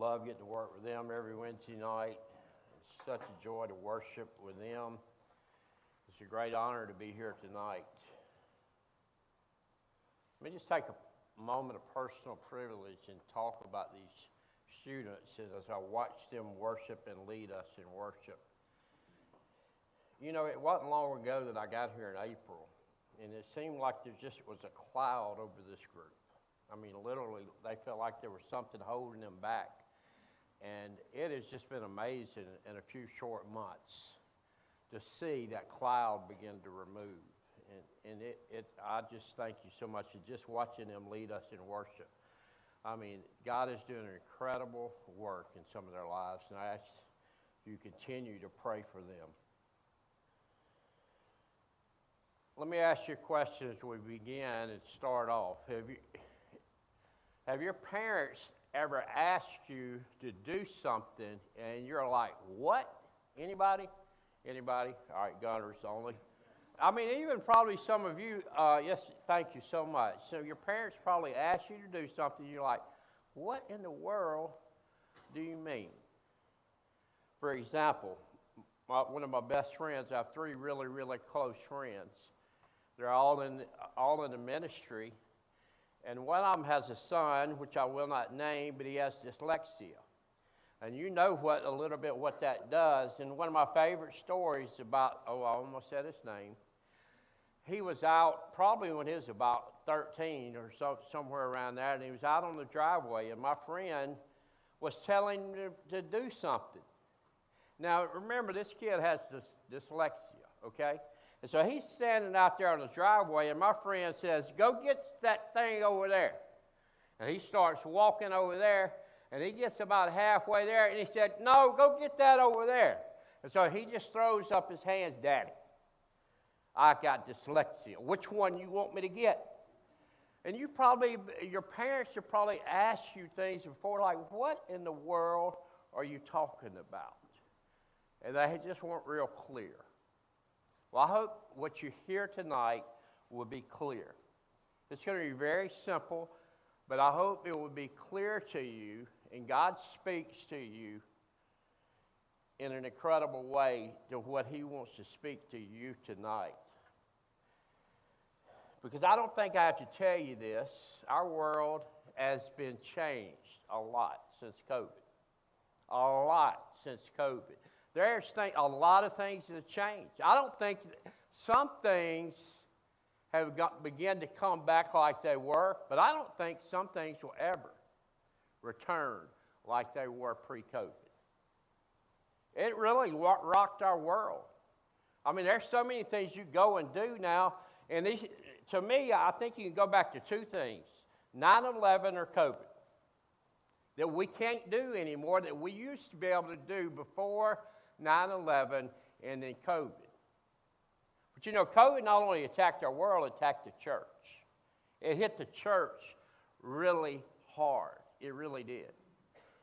love getting to work with them every Wednesday night. It's such a joy to worship with them. It's a great honor to be here tonight. Let me just take a moment of personal privilege and talk about these students as I watch them worship and lead us in worship. You know, it wasn't long ago that I got here in April, and it seemed like there just was a cloud over this group. I mean, literally, they felt like there was something holding them back. And it has just been amazing in a few short months to see that cloud begin to remove. And I just thank you so much for just watching them lead us in worship. I mean, God is doing an incredible work in some of their lives, and I ask you continue to pray for them. Let me ask you a question as we begin and start off. Have your parents ever asked you to do something and you're like, what? Anybody? Anybody? All right, gunners only. I mean, even probably some of you, yes, thank you so much. So your parents probably asked you to do something, you're like, what in the world do you mean? For example, one of my best friends, I have three really, really close friends. They're all in the ministry. And one of them has a son, which I will not name, but he has dyslexia. And you know a little bit what that does. And one of my favorite stories about, I almost said his name. He was out probably when he was about 13 or somewhere around there, and he was out on the driveway, and my friend was telling him to do something. Now, remember, this kid has dyslexia, okay? And so he's standing out there on the driveway, and my friend says, go get that thing over there. And he starts walking over there, and he gets about halfway there, and he said, no, go get that over there. And so he just throws up his hands, Daddy, I got dyslexia. Which one you want me to get? And your parents have probably asked you things before, like, what in the world are you talking about? And they just weren't real clear. Well, I hope what you hear tonight will be clear. It's going to be very simple, but I hope it will be clear to you, and God speaks to you in an incredible way to what He wants to speak to you tonight. Because I don't think I have to tell you this, our world has been changed a lot since COVID. A lot since COVID. There's a lot of things that have changed. I don't think some things have begun to come back like they were, but I don't think some things will ever return like they were pre-COVID. It really rocked our world. I mean, there's so many things you go and do now, and to me, I think you can go back to two things, 9/11 or COVID, that we can't do anymore that we used to be able to do before 9/11 and then COVID. But you know, COVID not only attacked our world, it attacked the church. It hit the church really hard. It really did.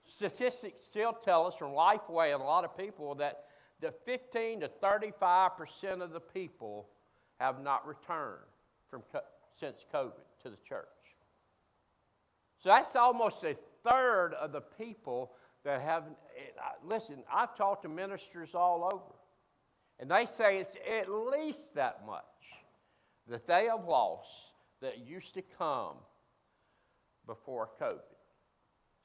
Statistics still tell us from Lifeway and a lot of people that the 15 to 35% of the people have not returned since COVID to the church. So that's almost a third of the people that haven't. Listen, I've talked to ministers all over, and they say it's at least that much that they have lost that used to come before COVID.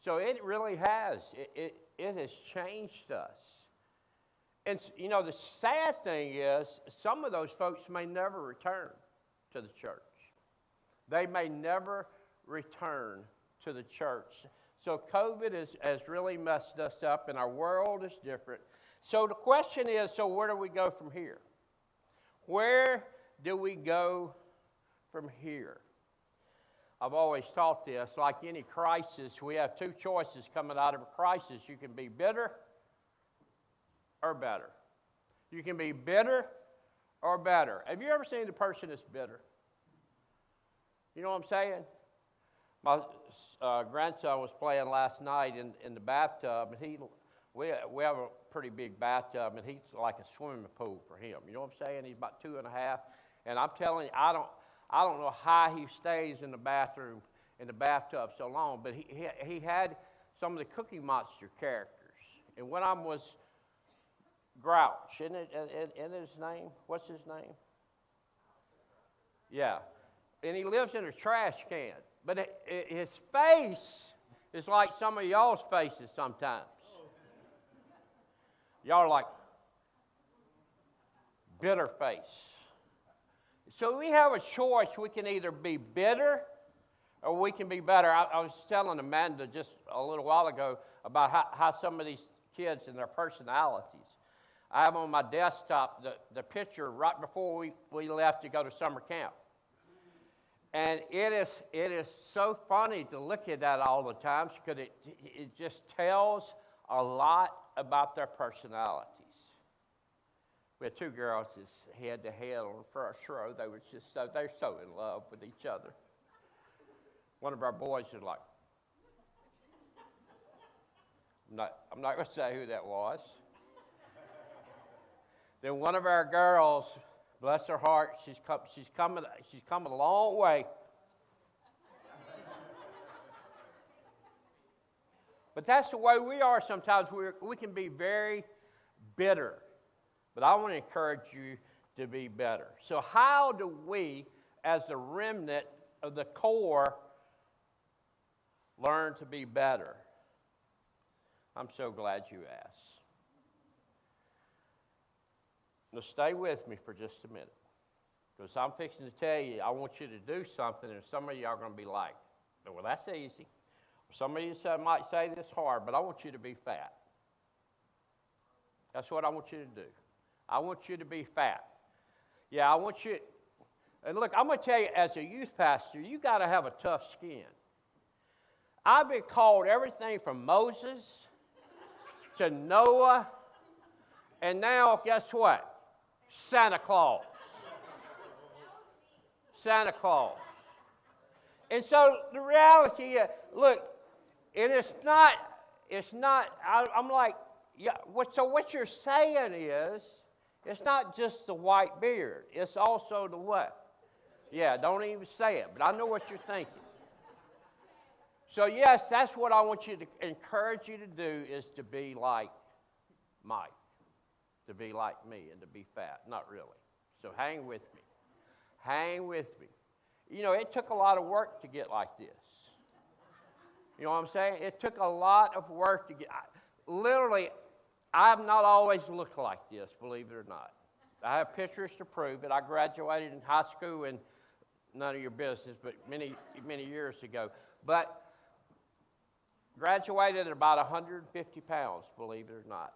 So it really has. It has changed us. And, you know, the sad thing is some of those folks may never return to the church. They may never return to the church. So COVID has really messed us up, and our world is different. So the question is, so where do we go from here? Where do we go from here? I've always taught this, like any crisis, we have two choices coming out of a crisis. You can be bitter or better. You can be bitter or better. Have you ever seen the person that's bitter? You know what I'm saying? My grandson was playing last night in the bathtub, and we have a pretty big bathtub, and he's like a swimming pool for him. You know what I'm saying? He's about 2.5, and I'm telling you, I don't know how he stays in the bathtub so long, but he had some of the Cookie Monster characters. And one of them was Grouch, isn't his name? What's his name? Yeah. And he lives in a trash can. But his face is like some of y'all's faces sometimes. Y'all are like bitter face. So we have a choice. We can either be bitter or we can be better. I was telling Amanda just a little while ago about how some of these kids and their personalities. I have on my desktop the picture right before we left to go to summer camp. And it is so funny to look at that all the time because it just tells a lot about their personalities. We had two girls that's head to head on the first row. They're so in love with each other. One of our boys is like, I'm not going to say who that was. Then one of our girls, bless her heart, she's come a long way. But that's the way we are sometimes. We can be very bitter. But I want to encourage you to be better. So how do we, as the remnant of the core, learn to be better? I'm so glad you asked. Now stay with me for just a minute. Because I'm fixing to tell you, I want you to do something, and some of you are going to be like, well, that's easy. Some of you might say this hard, but I want you to be fat. That's what I want you to do. I want you to be fat. Yeah, I want you, and look, I'm going to tell you, as a youth pastor, you got to have a tough skin. I've been called everything from Moses to Noah, and now, guess what? Santa Claus. Santa Claus. And so the reality is, look, and it's not, I'm like, yeah, so what you're saying is, it's not just the white beard. It's also the what? Yeah, don't even say it, but I know what you're thinking. So yes, that's what I want you to encourage you to do is to be like Mike, to be like me and to be fat. Not really. So hang with me. Hang with me. You know, it took a lot of work to get like this. You know what I'm saying? It took a lot of work to get, literally, I've not always looked like this, believe it or not. I have pictures to prove it. I graduated in high school, and none of your business, but many, many years ago. But graduated at about 150 pounds, believe it or not.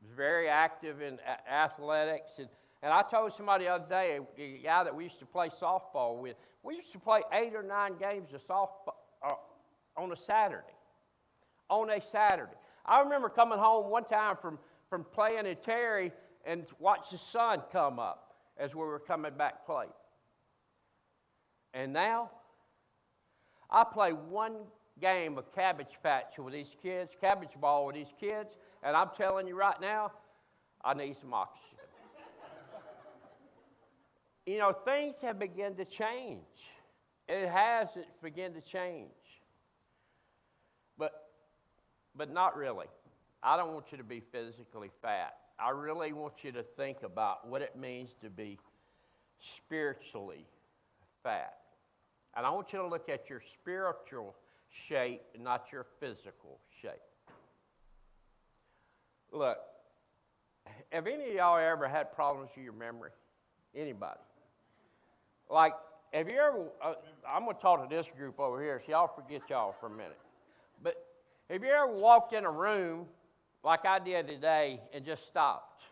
Was very active in athletics. And I told somebody the other day, a guy that we used to play softball with, we used to play 8 or 9 games of softball on a Saturday. On a Saturday. I remember coming home one time from playing in Terry and watch the sun come up as we were coming back play. And now, I play one game of cabbage patch with these kids, cabbage ball with these kids, and I'm telling you right now, I need some oxygen. You know, things have begun to change. It's begun to change. But not really. I don't want you to be physically fat. I really want you to think about what it means to be spiritually fat. And I want you to look at your spiritual shape and not your physical shape. Look, have any of y'all ever had problems with your memory? Anybody? Like, have you ever, I'm going to talk to this group over here, so y'all forget y'all for a minute. But have you ever walked in a room like I did today and just stopped?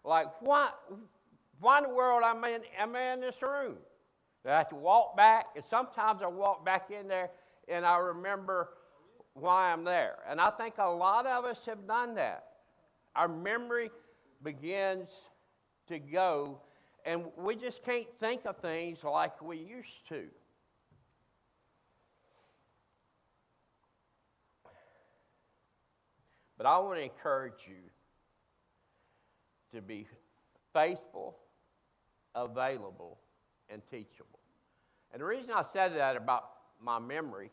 Like, why in the world am I in this room? I have to walk back, and sometimes I walk back in there and I remember why I'm there. And I think a lot of us have done that. Our memory begins to go, and we just can't think of things like we used to. But I want to encourage you to be faithful, available, and teachable. And the reason I said that about my memory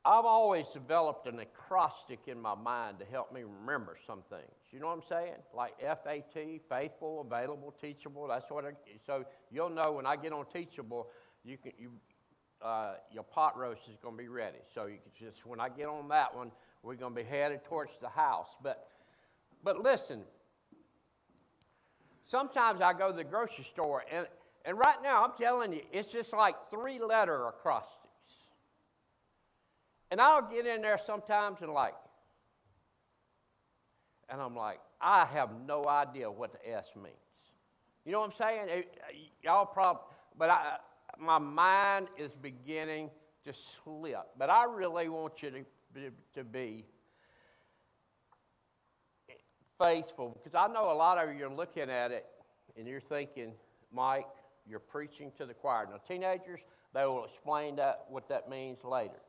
I've always developed an acrostic in my mind to help me remember some things. You know what I'm saying? Like F.A.T, faithful, available, teachable. That's what. So you'll know when I get on teachable, your pot roast is going to be ready. So you can just, when I get on that one, we're going to be headed towards the house. But listen, sometimes I go to the grocery store, and right now I'm telling you, it's just like 3-letter acrostics. And I'll get in there sometimes and I'm like, I have no idea what the S means. You know what I'm saying? Y'all probably, but my mind is beginning to slip. But I really want you to be faithful, because I know a lot of you are looking at it and you're thinking, Mike, you're preaching to the choir. Now, teenagers, they will explain what that means later.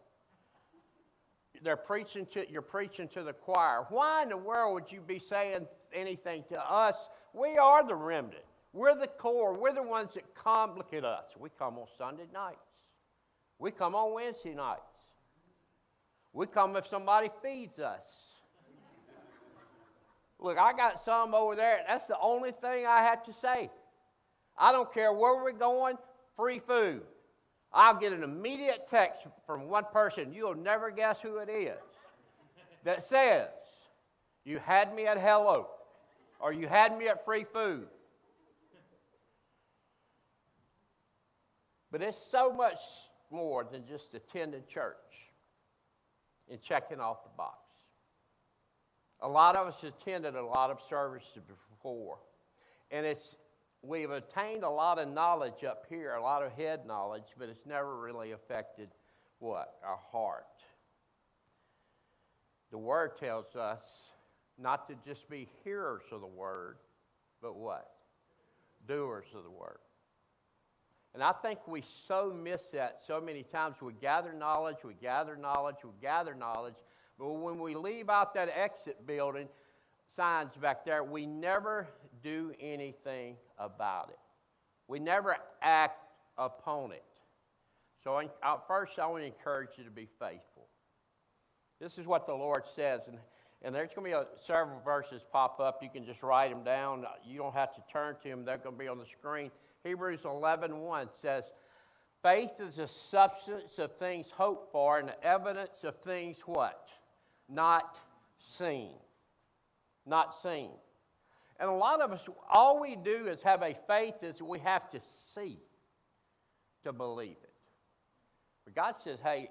You're preaching to the choir. Why in the world would you be saying anything to us? We are the remnant. We're the core. We're the ones that come. Look at us. We come on Sunday nights. We come on Wednesday nights. We come if somebody feeds us. Look, I got some over there. That's the only thing I have to say. I don't care where we're going, free food. I'll get an immediate text from one person, you'll never guess who it is, that says, you had me at hello, or you had me at free food. But it's so much more than just attending church and checking off the box. A lot of us attended a lot of services before, and we've attained a lot of knowledge up here, a lot of head knowledge, but it's never really affected what? Our heart. The Word tells us not to just be hearers of the Word, but what? Doers of the Word. And I think we so miss that so many times. We gather knowledge, but when we leave out that exit building, signs back there, we never do anything about it. We never act upon it. So first, I want to encourage you to be faithful. This is what the Lord says, and there's going to be several verses pop up. You can just write them down. You don't have to turn to them. They're going to be on the screen. Hebrews 11:1 says, faith is the substance of things hoped for and the evidence of things what? Not seen. Not seen. And a lot of us, all we do is have a faith that we have to see to believe it. But God says, hey,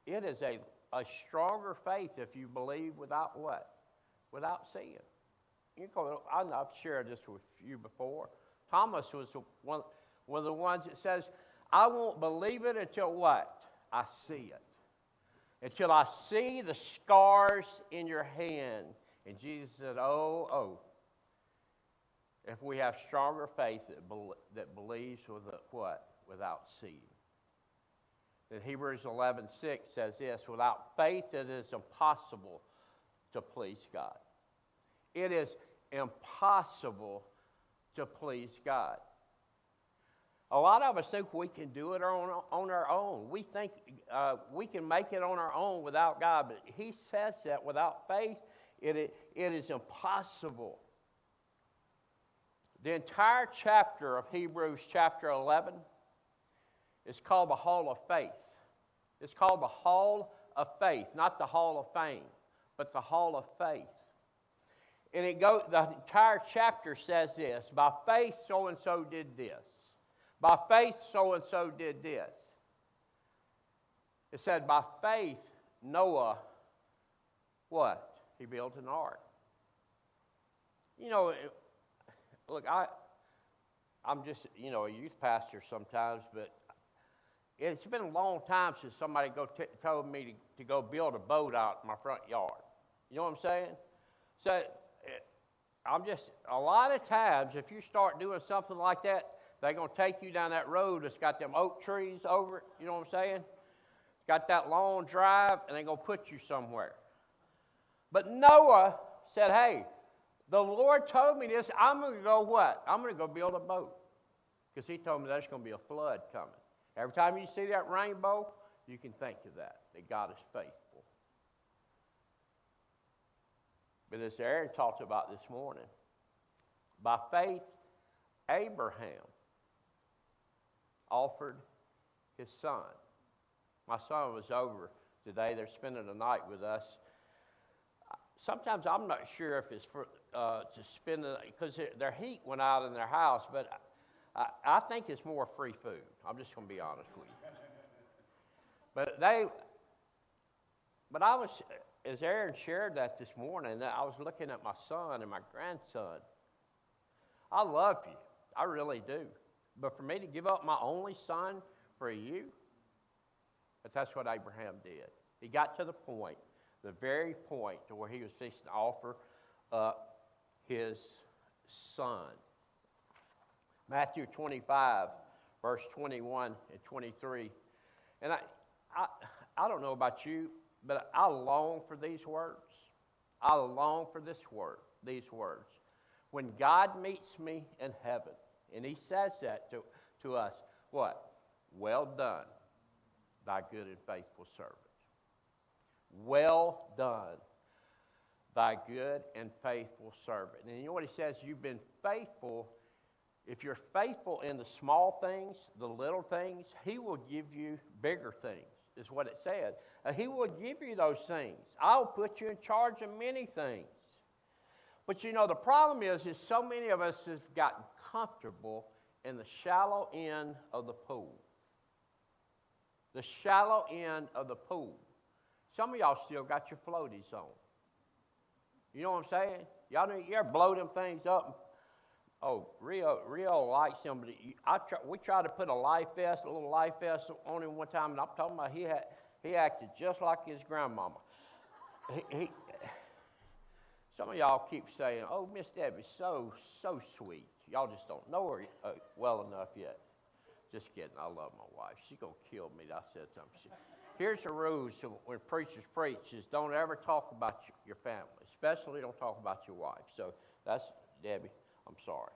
it is a stronger faith if you believe without what? Without seeing. I've shared this with you before. Thomas was one of the ones that says, I won't believe it until what? I see it. Until I see the scars in your hand. And Jesus said, oh, if we have stronger faith that believes with what? Without seeing. Then Hebrews 11:6 says this, without faith it is impossible to please God. It is impossible to please God. A lot of us think we can do it on our own. We think we can make it on our own without God, but he says that without faith, it is impossible. The entire chapter of Hebrews, chapter 11, is called the Hall of Faith. It's called the Hall of Faith, not the Hall of Fame, but the Hall of Faith. And the entire chapter says this, by faith so-and-so did this. By faith so-and-so did this. It said by faith Noah, what? He built an ark. You know, look, I'm just, a youth pastor sometimes, but it's been a long time since somebody told me to go build a boat out in my front yard. You know what I'm saying? So a lot of times, if you start doing something like that, they're going to take you down that road that's got them oak trees over it. You know what I'm saying? It's got that long drive, and they're going to put you somewhere. But Noah said, hey, the Lord told me this. I'm going to go what? I'm going to go build a boat. Because he told me there's going to be a flood coming. Every time you see that rainbow, you can think of that God is faithful. But as Aaron talked about this morning, by faith, Abraham offered his son. My son was over today. They're spending the night with us. Sometimes I'm not sure if it's for to spend the night, because their heat went out in their house, but I think it's more free food. I'm just going to be honest with you. But I was, as Aaron shared that this morning, I was looking at my son and my grandson. I love you. I really do. But for me to give up my only son for you, but that's what Abraham did. He got to the point, the very point to where he was fixing to offer up his son. Matthew 25, verse 21 and 23. And I don't know about you, but I long for these words. I long for these words. When God meets me in heaven, and he says that to us, what? Well done, thy good and faithful servant. Well done, thy good and faithful servant. And you know what he says? You've been faithful. If you're faithful in the small things, the little things, he will give you bigger things, is what it said. He will give you those things. I'll put you in charge of many things. But you know, the problem is so many of us have gotten comfortable in the shallow end of the pool. The shallow end of the pool. Some of y'all still got your floaties on. You know what I'm saying? Y'all know, you ever blow them things up? Oh, Rio likes them. We tried to put a life vest, a little life vest on him one time, and I'm talking about he acted just like his grandmama. Some of y'all keep saying, "Oh, Miss Debbie's so sweet." Y'all just don't know her well enough yet. Just kidding. I love my wife. She's going to kill me. I said something. Here's the rules when preachers preach is don't ever talk about your family. Especially don't talk about your wife. So that's, Debbie, I'm sorry.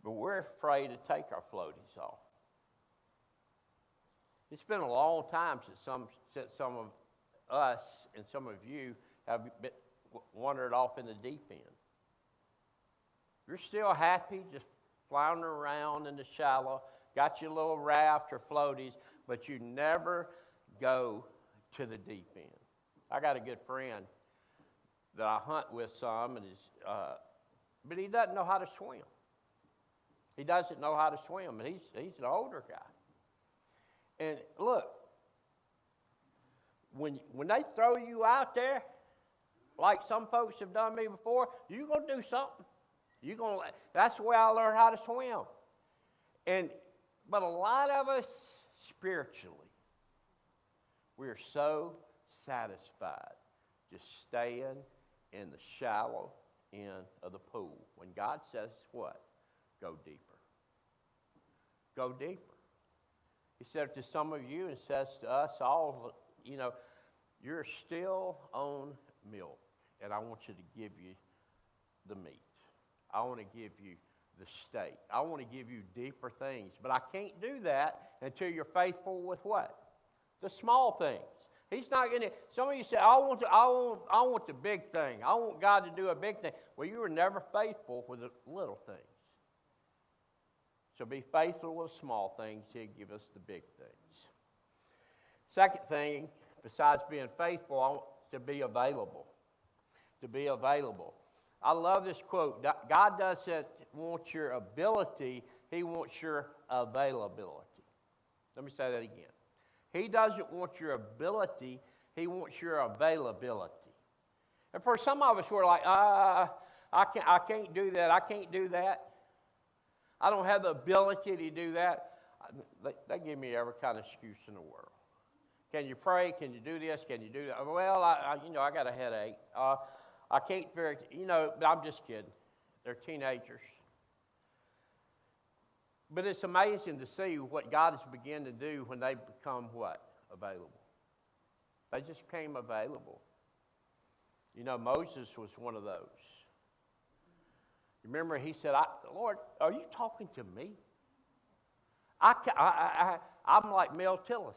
But we're afraid to take our floaties off. It's been a long time since some of us and some of you have wandered off in the deep end. You're still happy just floundering around in the shallow, got your little raft or floaties, but you never go to the deep end. I got a good friend that I hunt with some, but he doesn't know how to swim. He doesn't know how to swim, and he's an older guy. And look, when they throw you out there, like some folks have done me before, you're going to do something. That's the way I learned how to swim. But a lot of us, spiritually, we're so satisfied just staying in the shallow end of the pool. When God says what? Go deeper. Go deeper. He said to some of you, and says to us all, you know, you're still on milk, and I want you to give you the meat. I want to give you the steak. I want to give you deeper things. But I can't do that until you're faithful with what? The small things. He's not going to. Some of you say, I want the big thing. I want God to do a big thing. Well, you were never faithful with the little things. So be faithful with small things. He'll give us the big things. Second thing, besides being faithful, I want to be available. To be available. I love this quote. God doesn't want your ability. He wants your availability. Let me say that again. He doesn't want your ability. He wants your availability. And for some of us, we're like, I can't do that. I can't do that. I don't have the ability to do that. They give me every kind of excuse in the world. Can you pray? Can you do this? Can you do that? Well, I got a headache. I can't but I'm just kidding. They're teenagers. But it's amazing to see what God has begun to do when they become what? Available. They just became available. You know, Moses was one of those. Remember, he said, Lord, are you talking to me? I'm like Mel Tillis.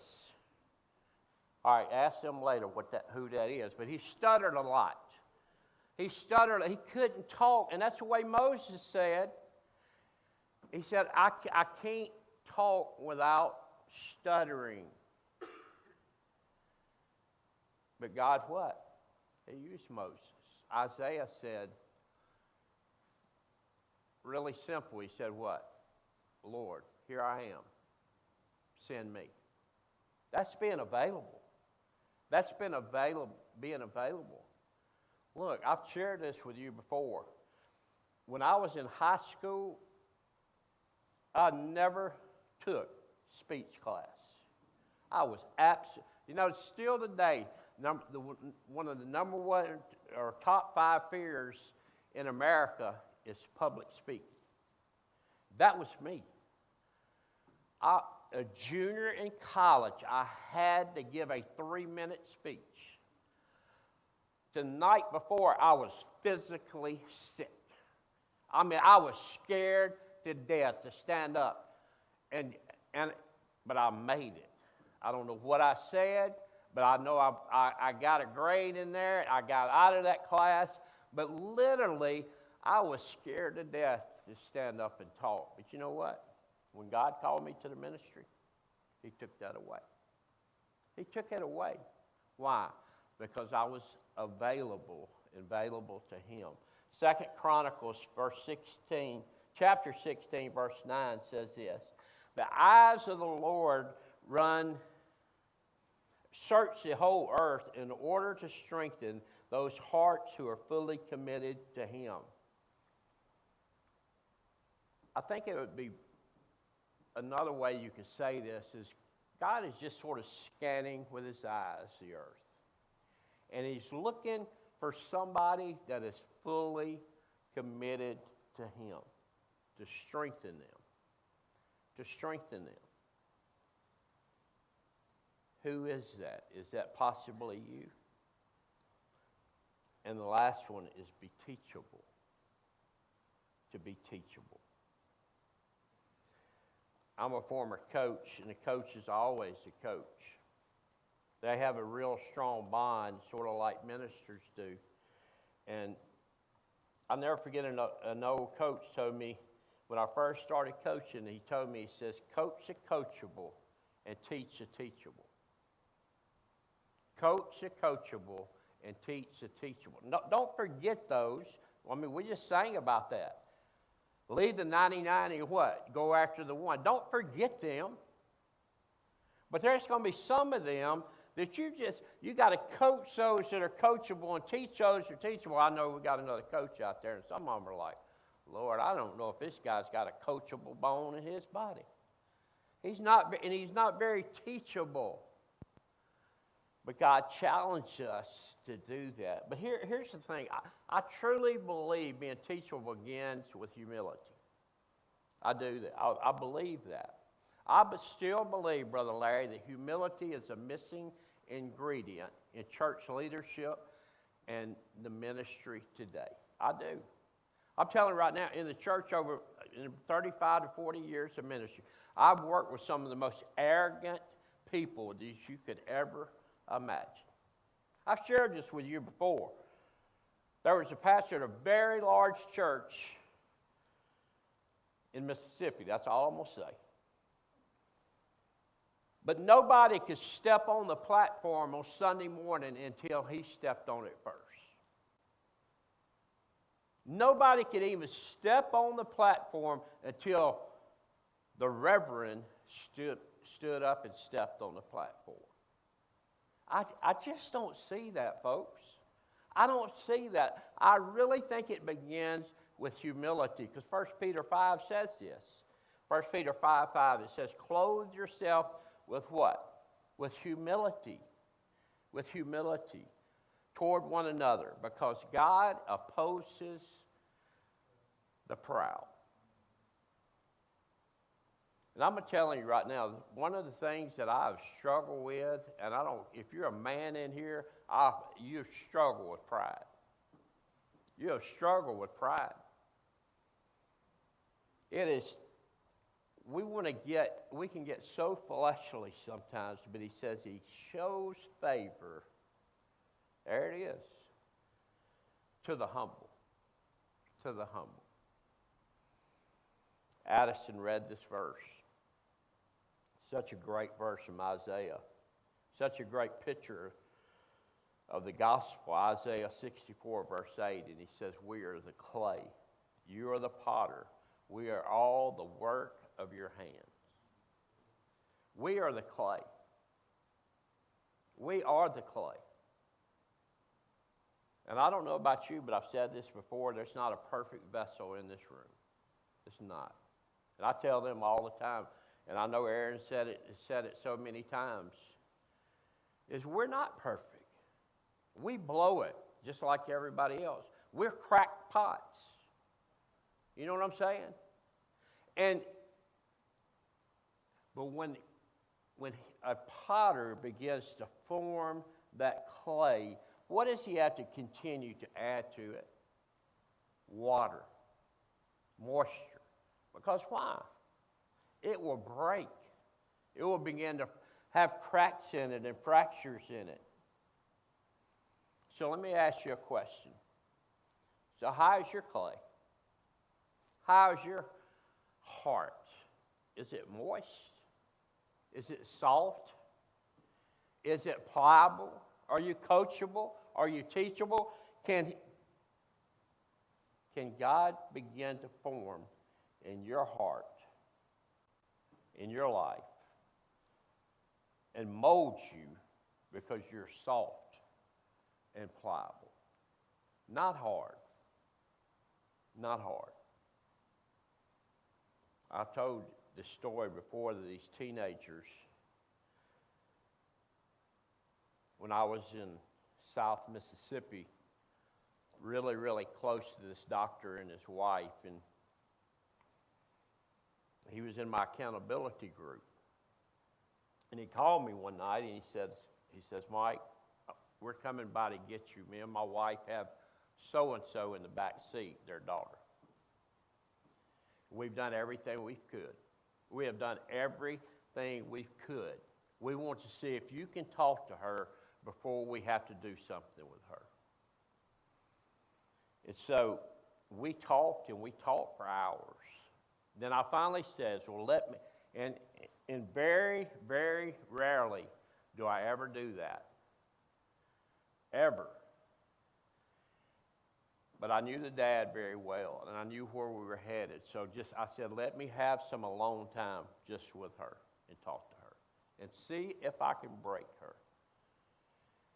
All right, ask them later who that is. But he stuttered a lot. He stuttered. He couldn't talk. And that's the way Moses said. He said, I can't talk without stuttering. But God what? He used Moses. Isaiah said, really simple, he said what? Lord, here I am. Send me. That's being available. That's being available. Look, I've shared this with you before. When I was in high school, I never took speech class. I was still today, one of the number one or top 5 fears in America is public speaking. That was me. A junior in college, I had to give a 3-minute speech. The night before, I was physically sick. I mean, I was scared to death to stand up, but I made it. I don't know what I said, but I know I got a grade in there. I got out of that class, but literally, I was scared to death to stand up and talk. But you know what? When God called me to the ministry, he took that away. He took it away. Why? Because I was available to him. 2 Chronicles chapter 16, verse 9 says this. The eyes of the Lord search the whole earth in order to strengthen those hearts who are fully committed to him. I think it would be another way you could say this is God is just sort of scanning with his eyes the earth. And he's looking for somebody that is fully committed to him, to strengthen them. Who is that? Is that possibly you? And the last one is be teachable. To be teachable. I'm a former coach, and a coach is always a coach. They have a real strong bond, sort of like ministers do. And I'll never forget an old coach told me, when I first started coaching, he told me, he says, coach the coachable and teach the teachable. Coach the coachable and teach the teachable. No, don't forget those. I mean, we just sang about that. Leave the 99 and what? Go after the one. Don't forget them. But there's going to be some of them that you got to coach those that are coachable and teach those that are teachable. I know we got another coach out there, and some of them are like, Lord, I don't know if this guy's got a coachable bone in his body. He's not very teachable. But God challenged us to do that. But here's the thing. I truly believe being teachable begins with humility. I do that. I believe that. I still believe, Brother Larry, that humility is a missing ingredient in church leadership and the ministry today. I do. I'm telling you right now, in the church over 35 to 40 years of ministry, I've worked with some of the most arrogant people that you could ever imagine. I've shared this with you before. There was a pastor at a very large church in Mississippi. That's all I'm going to say. But nobody could step on the platform on Sunday morning until he stepped on it first. Nobody could even step on the platform until the reverend stood up and stepped on the platform. I just don't see that, folks. I don't see that. I really think it begins with humility, because 1 Peter 5 says this. 1 Peter 5:5, it says, clothe yourself with what? With humility. With humility toward one another, because God opposes the proud. And I'm telling you right now, one of the things that I've struggled with, and if you're a man in here, you struggle with pride. You struggle with pride. It is, we can get so fleshly sometimes, but he says he shows favor, there it is, to the humble, to the humble. Addison read this verse. Such a great verse from Isaiah. Such a great picture of the gospel, Isaiah 64, verse 8. And he says, we are the clay. You are the potter. We are all the work of your hands. We are the clay. We are the clay. And I don't know about you, but I've said this before, there's not a perfect vessel in this room. It's not. And I tell them all the time, and I know Aaron said it so many times, is we're not perfect. We blow it just like everybody else. We're cracked pots. You know what I'm saying? But when a potter begins to form that clay, what does he have to continue to add to it? Water, moisture. Because why? It will break. It will begin to have cracks in it and fractures in it. So let me ask you a question. So how is your clay? How is your heart? Is it moist? Is it soft? Is it pliable? Are you coachable? Are you teachable? Can God begin to form in your heart, in your life, and mold you because you're soft and pliable? Not hard. Not hard. I told this story before to these teenagers. When I was in South Mississippi, really, really close to this doctor and his wife, and he was in my accountability group. And he called me one night and he says, Mike, we're coming by to get you. Me and my wife have so-and-so in the back seat, their daughter. We've done everything we could. We have done everything we could. We want to see if you can talk to her before we have to do something with her. And so we talked for hours. Then I finally says, well, let me, and very, very rarely do I ever do that. Ever. But I knew the dad very well, and I knew where we were headed. So I said, let me have some alone time just with her and talk to her and see if I can break her.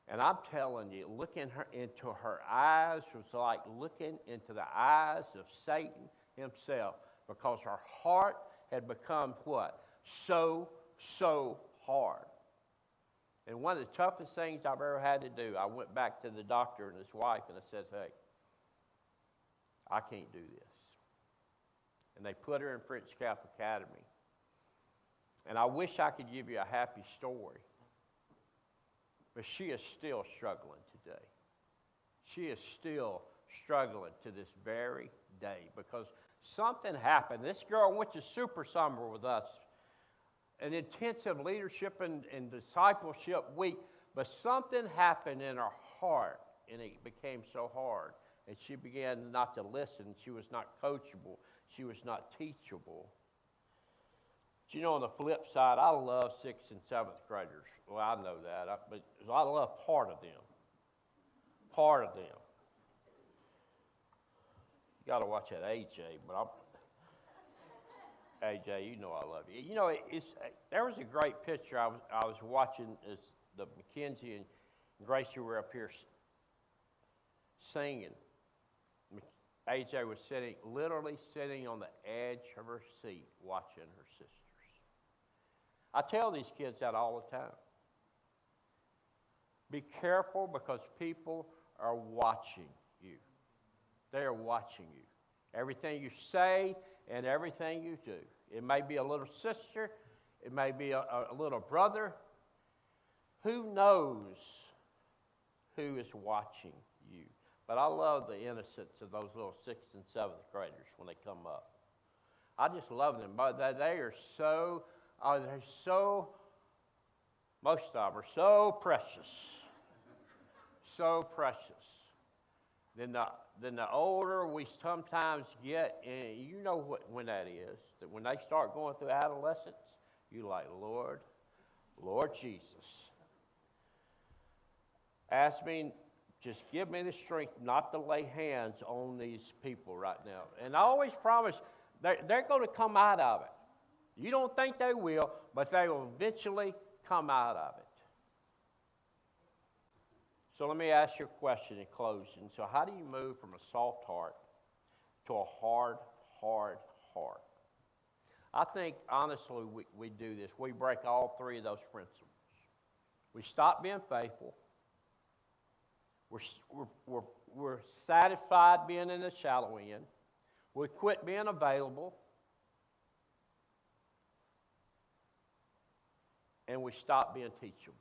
And I'm telling you, looking into her eyes was like looking into the eyes of Satan himself, because her heart had become what? So hard. And one of the toughest things I've ever had to do, I went back to the doctor and his wife and I said, hey, I can't do this. And they put her in French Catholic Academy. And I wish I could give you a happy story. But she is still struggling today. She is still struggling to this very day because something happened. This girl went to Super Summer with us, an intensive leadership and discipleship week, but something happened in her heart, and it became so hard. And she began not to listen. She was not coachable. She was not teachable. But you know, on the flip side, I love 6th and 7th graders. Well, I know that, but I love part of them. Part of them. You got to watch that AJ, but AJ, you know I love you. You know, there was a great picture I was watching as the Mackenzie and Gracie were up here singing. AJ was literally sitting on the edge of her seat watching her sisters. I tell these kids that all the time. Be careful because people are watching you. They are watching you. Everything you say and everything you do. It may be a little sister. It may be a little brother. Who knows who is watching you? But I love the innocence of those little 6th and 7th graders when they come up. I just love them. But they are so, most of them are so precious. So precious. Then the older we sometimes get, and you know when that is, that when they start going through adolescence, you're like, Lord Jesus, ask me, just give me the strength not to lay hands on these people right now. And I always promise they're going to come out of it. You don't think they will, but they will eventually come out of it. So let me ask you a question in closing. So how do you move from a soft heart to a hard heart? I think, honestly, we do this. We break all three of those principles. We stop being faithful. We're satisfied being in the shallow end. We quit being available. And we stop being teachable.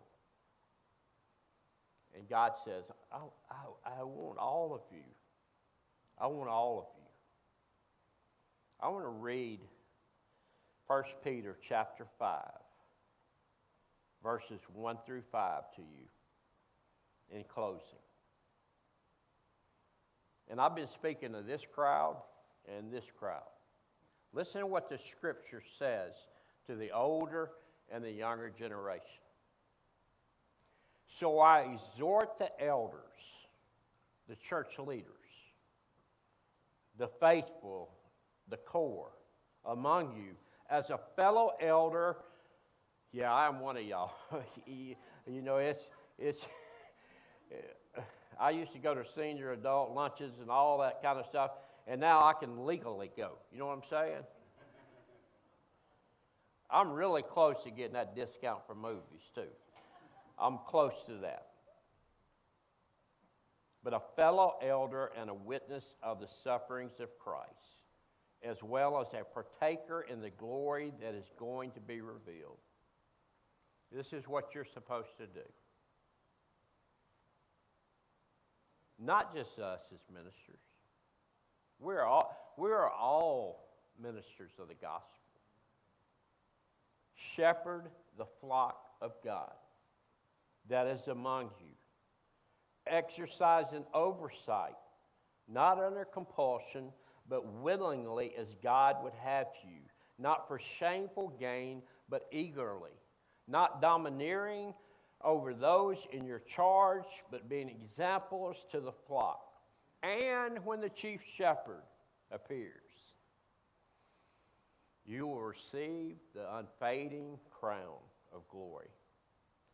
And God says, I want all of you. I want all of you. I want to read 1 Peter chapter 5, verses 1 through 5 to you in closing. And I've been speaking to this crowd and this crowd. Listen to what the Scripture says to the older and the younger generation. So I exhort the elders, the church leaders, the faithful, the core among you, as a fellow elder. Yeah, I'm one of y'all. You know, it's I used to go to senior adult lunches and all that kind of stuff, and now I can legally go. You know what I'm saying? I'm really close to getting that discount for movies, too. I'm close to that. But a fellow elder and a witness of the sufferings of Christ, as well as a partaker in the glory that is going to be revealed. This is what you're supposed to do. Not just us as ministers. We are all ministers of the gospel. Shepherd the flock of God that is among you, exercising oversight, not under compulsion, but willingly as God would have you, not for shameful gain, but eagerly, not domineering over those in your charge, but being examples to the flock. And when the chief shepherd appears, you will receive the unfading crown of glory.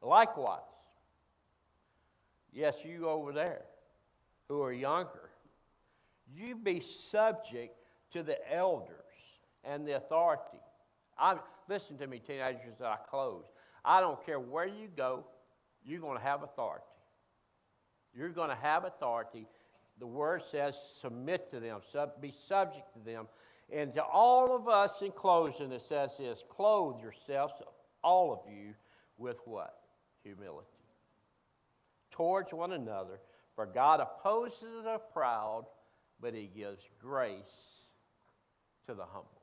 Likewise, yes, you over there who are younger, you be subject to the elders and the authority. Listen to me, teenagers, as I close. I don't care where you go, you're going to have authority. You're going to have authority. The Word says submit to them, be subject to them. And to all of us in closing, it says this, clothe yourselves, all of you, with what? Humility. Towards one another, for God opposes the proud, but He gives grace to the humble.